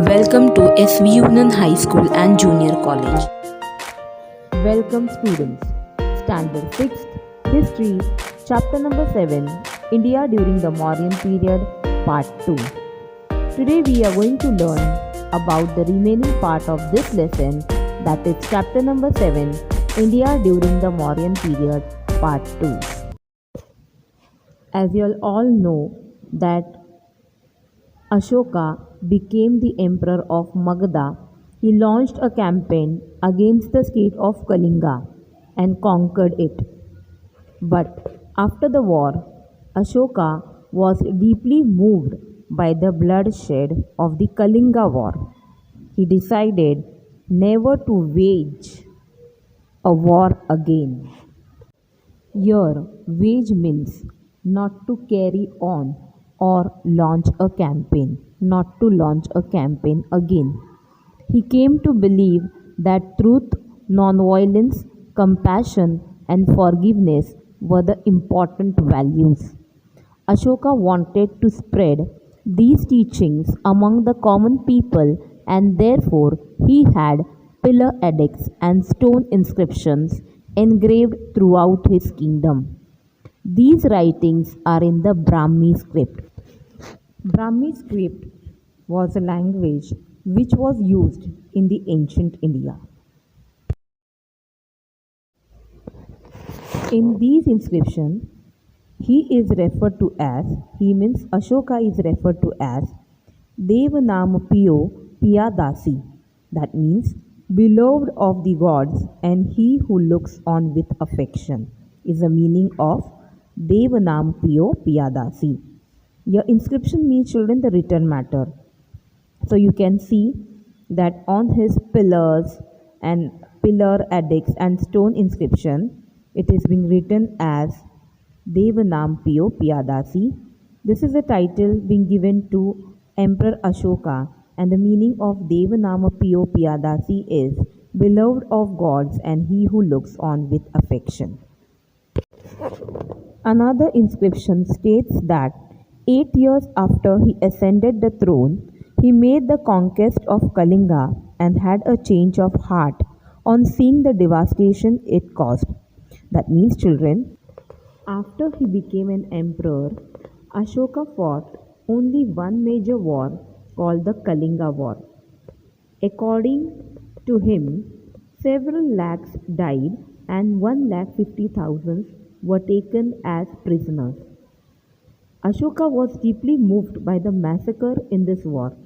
Welcome to SV Union High School and Junior College. Welcome students. Standard 6th History Chapter number 7 India during the Mauryan period Part 2. Today we are going to learn about the remaining part of this lesson, that is chapter number 7 India during the Mauryan period Part 2. As you all know that Ashoka became the emperor of Magadha. He launched a campaign against the state of Kalinga and conquered it. But after the war, Ashoka was deeply moved by the bloodshed of the Kalinga war. He decided never to wage a war again. Here, wage means not to carry on or launch a campaign, not to launch a campaign again. He came to believe that truth, non-violence, compassion, and forgiveness were the important values. Ashoka wanted to spread these teachings among the common people, and therefore he had pillar edicts and stone inscriptions engraved throughout his kingdom. These writings are in the Brahmi script. Brahmi script was a language which was used in the ancient India. In these inscriptions, he means Ashoka is referred to as Devanamapiyo Piyadasi, that means beloved of the gods and he who looks on with affection, is the meaning of Devanamapiyo Piyadasi. Your inscription means, children, the written matter. So you can see that on his pillars and pillar edicts and stone inscription, it is being written as Devanamapiyo Piyadasi. This is a title being given to Emperor Ashoka, and the meaning of Devanamapiyo Piyadasi is beloved of gods and he who looks on with affection. Another inscription states that 8 years after he ascended the throne, he made the conquest of Kalinga and had a change of heart on seeing the devastation it caused. That means, children, after he became an emperor, Ashoka fought only one major war called the Kalinga War. According to him, several lakhs died and 1,50,000 were taken as prisoners. Ashoka was deeply moved by the massacre in this war.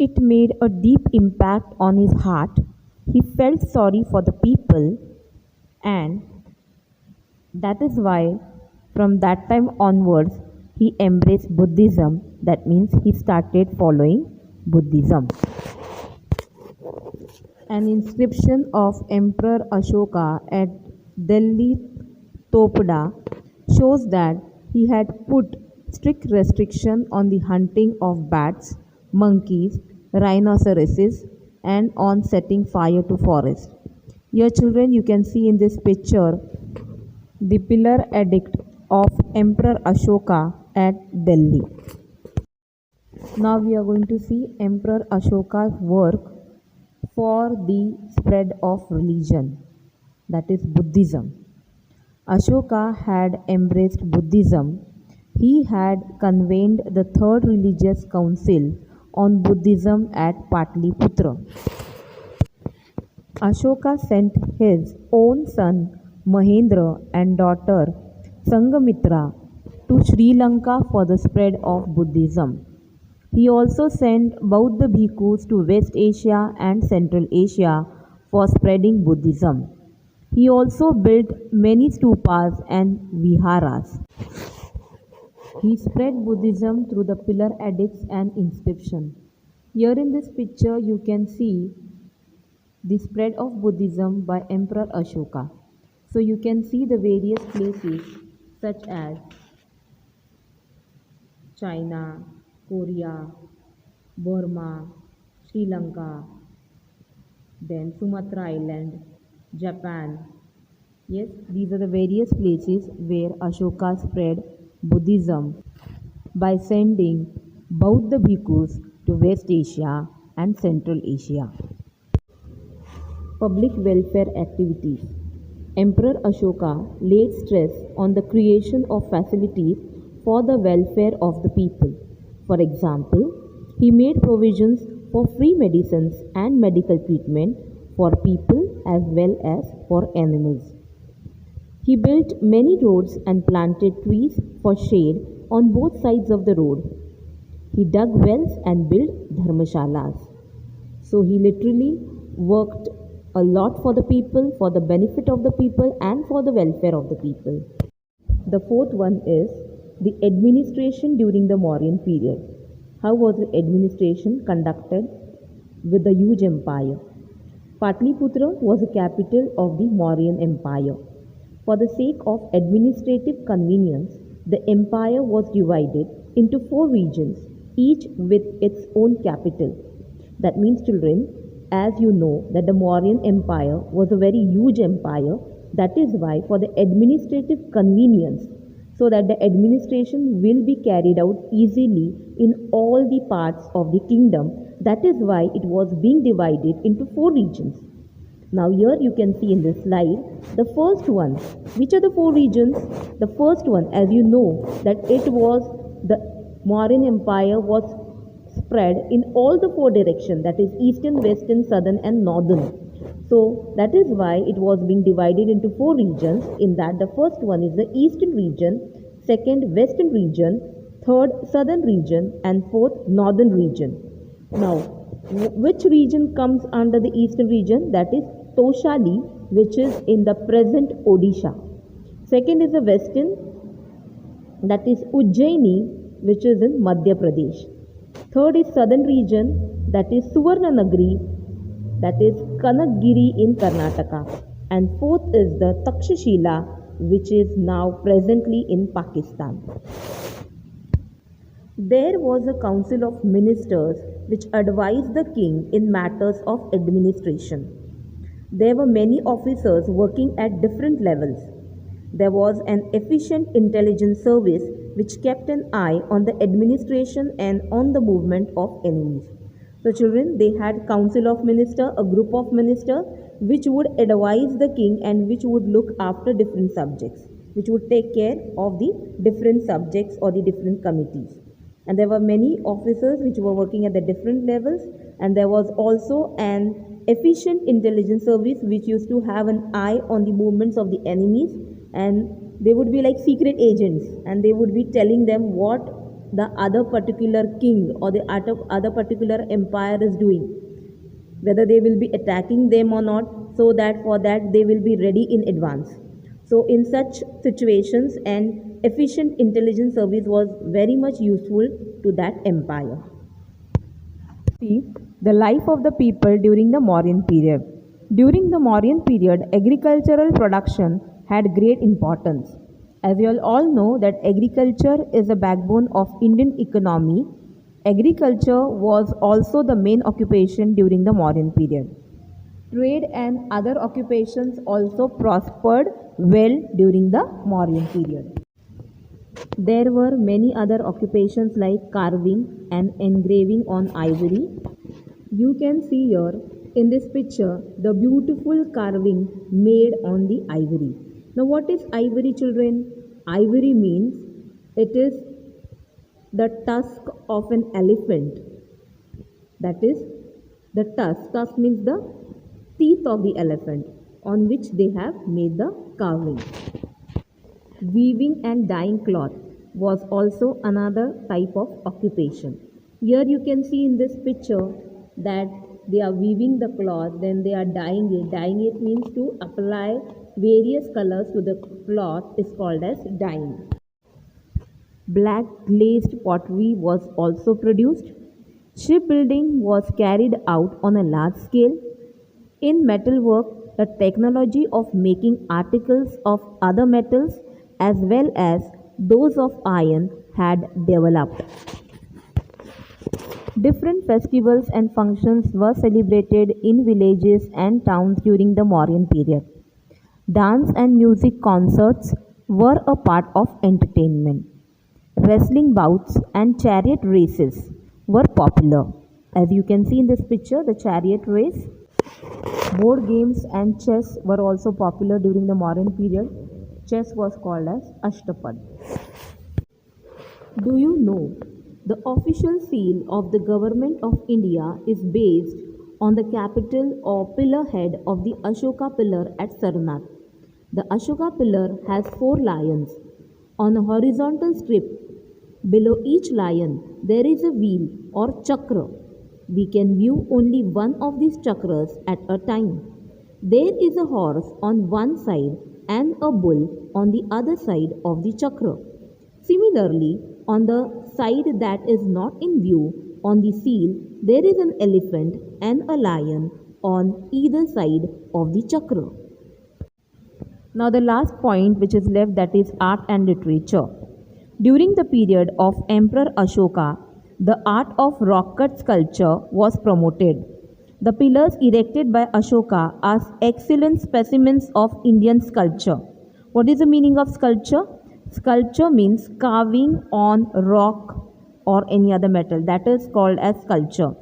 It made a deep impact on his heart. He felt sorry for the people, and that is why from that time onwards he embraced Buddhism. That means he started following Buddhism. An inscription of Emperor Ashoka at Delhi Topada shows that he had put strict restriction on the hunting of bats, monkeys, rhinoceroses, and on setting fire to forest. Here, children, you can see in this picture the pillar edict of Emperor Ashoka at Delhi. Now we are going to see Emperor Ashoka's work for the spread of religion, that is Buddhism. Ashoka had embraced Buddhism. He had convened the Third Religious Council on Buddhism at Patliputra. Ashoka sent his own son Mahendra and daughter Sanghamitra to Sri Lanka for the spread of Buddhism. He also sent Bauddha bhikkhus to West Asia and Central Asia for spreading Buddhism. He also built many stupas and viharas. He spread Buddhism through the pillar edicts and inscription. Here in this picture you can see the spread of Buddhism by Emperor Ashoka. So you can see the various places such as China, Korea, Burma, Sri Lanka, then Sumatra Island, Japan. Yes, these are the various places where Ashoka spread Buddhism by sending Bauddha bhikkhus to West Asia and Central Asia. Public welfare activities. Emperor Ashoka laid stress on the creation of facilities for the welfare of the people. For example, he made provisions for free medicines and medical treatment for people as well as for animals. He built many roads and planted trees for shade on both sides of the road. He dug wells and built dharmashalas. So he literally worked a lot for the people, for the benefit of the people, and for the welfare of the people. The fourth one is the administration during the Mauryan period. How was the administration conducted with the huge empire? Patliputra was the capital of the Mauryan Empire. For the sake of administrative convenience, the empire was divided into 4 regions, each with its own capital. That means, children, as you know that the Mauryan Empire was a very huge empire. That is why for the administrative convenience, so that the administration will be carried out easily in all the parts of the kingdom, that is why it was being divided into 4 regions. Now here you can see in this slide the first one. Which are the 4 regions? The first one, as you know, that it was the Mauryan Empire was spread in all the 4 directions, that is eastern, western, southern and northern. So that is why it was being divided into 4 regions. In that, the first one is the eastern region, second western region, third southern region and fourth northern region. Now, which region comes under the eastern region? That is Toshali, which is in the present Odisha. Second is the western, that is Ujjaini, which is in Madhya Pradesh. Third is southern region, that is Suvarnanagari, that is Kanakgiri in Karnataka. And fourth is the Takshashila, which is now presently in Pakistan. There was a council of ministers which advised the king in matters of administration. There were many officers working at different levels. There was an efficient intelligence service which kept an eye on the administration and on the movement of enemies. So children, they had council of minister, a group of ministers which would advise the king and which would look after different subjects, which would take care of the different subjects or the different committees. And there were many officers which were working at the different levels, and there was also an efficient intelligence service which used to have an eye on the movements of the enemies, and they would be like secret agents and they would be telling them what the other particular king or the other particular empire is doing, whether they will be attacking them or not, so that for that they will be ready in advance. So in such situations, an efficient intelligence service was very much useful to that empire. See, the life of the people during the Mauryan period. During the Mauryan period, agricultural production had great importance. As you all know that agriculture is the backbone of Indian economy, agriculture was also the main occupation during the Mauryan period. Trade and other occupations also prospered well during the Mauryan period. There were many other occupations like carving and engraving on ivory. You can see here in this picture the beautiful carving made on the ivory. Now what is ivory, children? Ivory means it is the tusk of an elephant. That is the tusk. Tusk means the teeth of the elephant on which they have made the carving. Weaving and dyeing cloth was also another type of occupation. Here you can see in this picture that they are weaving the cloth, then they are dyeing it. Dyeing it means to apply various colors to the cloth is called as dyeing. Black glazed pottery was also produced. Shipbuilding was carried out on a large scale. In metalwork, the technology of making articles of other metals as well as those of iron had developed. Different festivals and functions were celebrated in villages and towns during the Mauryan period. Dance and music concerts were a part of entertainment. Wrestling bouts and chariot races were popular. As you can see in this picture, the chariot race. Board games and chess were also popular during the Mauryan period. Chess was called as Ashtapad. Do you know the official seal of the Government of India is based on the capital or pillar head of the Ashoka pillar at Sarnath. The Ashoka pillar has 4 lions. On a horizontal strip below each lion there is a wheel or chakra. We can view only one of these chakras at a time. There is a horse on one side and a bull on the other side of the chakra. Similarly, on the side that is not in view on the seal, there is an elephant and a lion on either side of the chakra. Now the last point which is left, that is art and literature. During the period of Emperor Ashoka, the art of rock cut sculpture was promoted. The pillars erected by Ashoka are excellent specimens of Indian sculpture. What is the meaning of sculpture? Sculpture means carving on rock or any other metal. That is called as sculpture.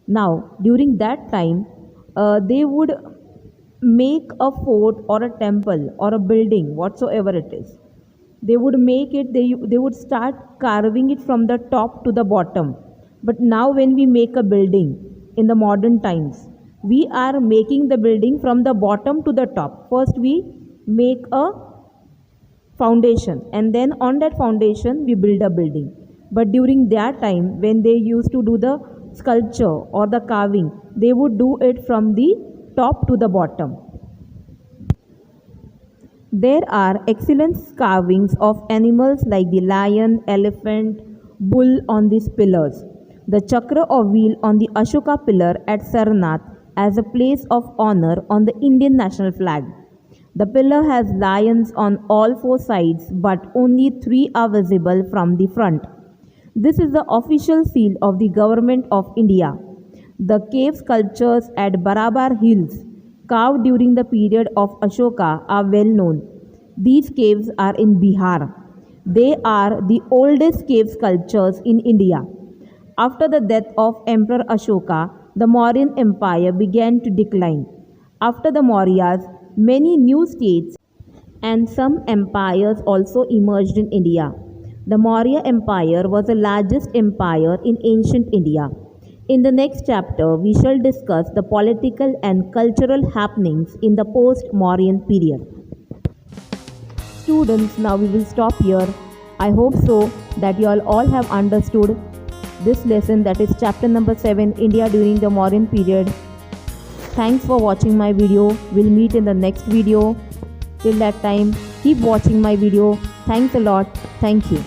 Now, during that time, they would make a fort or a temple or a building, whatsoever it is. They would make it, they would start carving it from the top to the bottom. But now when we make a building in the modern times, we are making the building from the bottom to the top. First we make a foundation and then on that foundation we build a building. But during their time, when they used to do the sculpture or the carving, they would do it from the top to the bottom. There are excellent carvings of animals like the lion, elephant, bull on these pillars. The chakra or wheel on the Ashoka pillar at Sarnath as a place of honor on the Indian national flag. The pillar has lions on all 4 sides, but only 3 are visible from the front. This is the official seal of the Government of India. The cave sculptures at Barabar Hills, carved during the period of Ashoka, are well known. These caves are in Bihar. They are the oldest cave sculptures in India. After the death of Emperor Ashoka, the Mauryan Empire began to decline. After the Mauryas, many new states and some empires also emerged in India. The Maurya Empire was the largest empire in ancient India. In the next chapter, we shall discuss the political and cultural happenings in the post-Mauryan period. Students, now we will stop here. I hope so that you all have understood this lesson, that is chapter number 7, India during the Mauryan period. Thanks for watching my video. We'll meet in the next video. Till that time, keep watching my video. Thanks a lot. Thank you.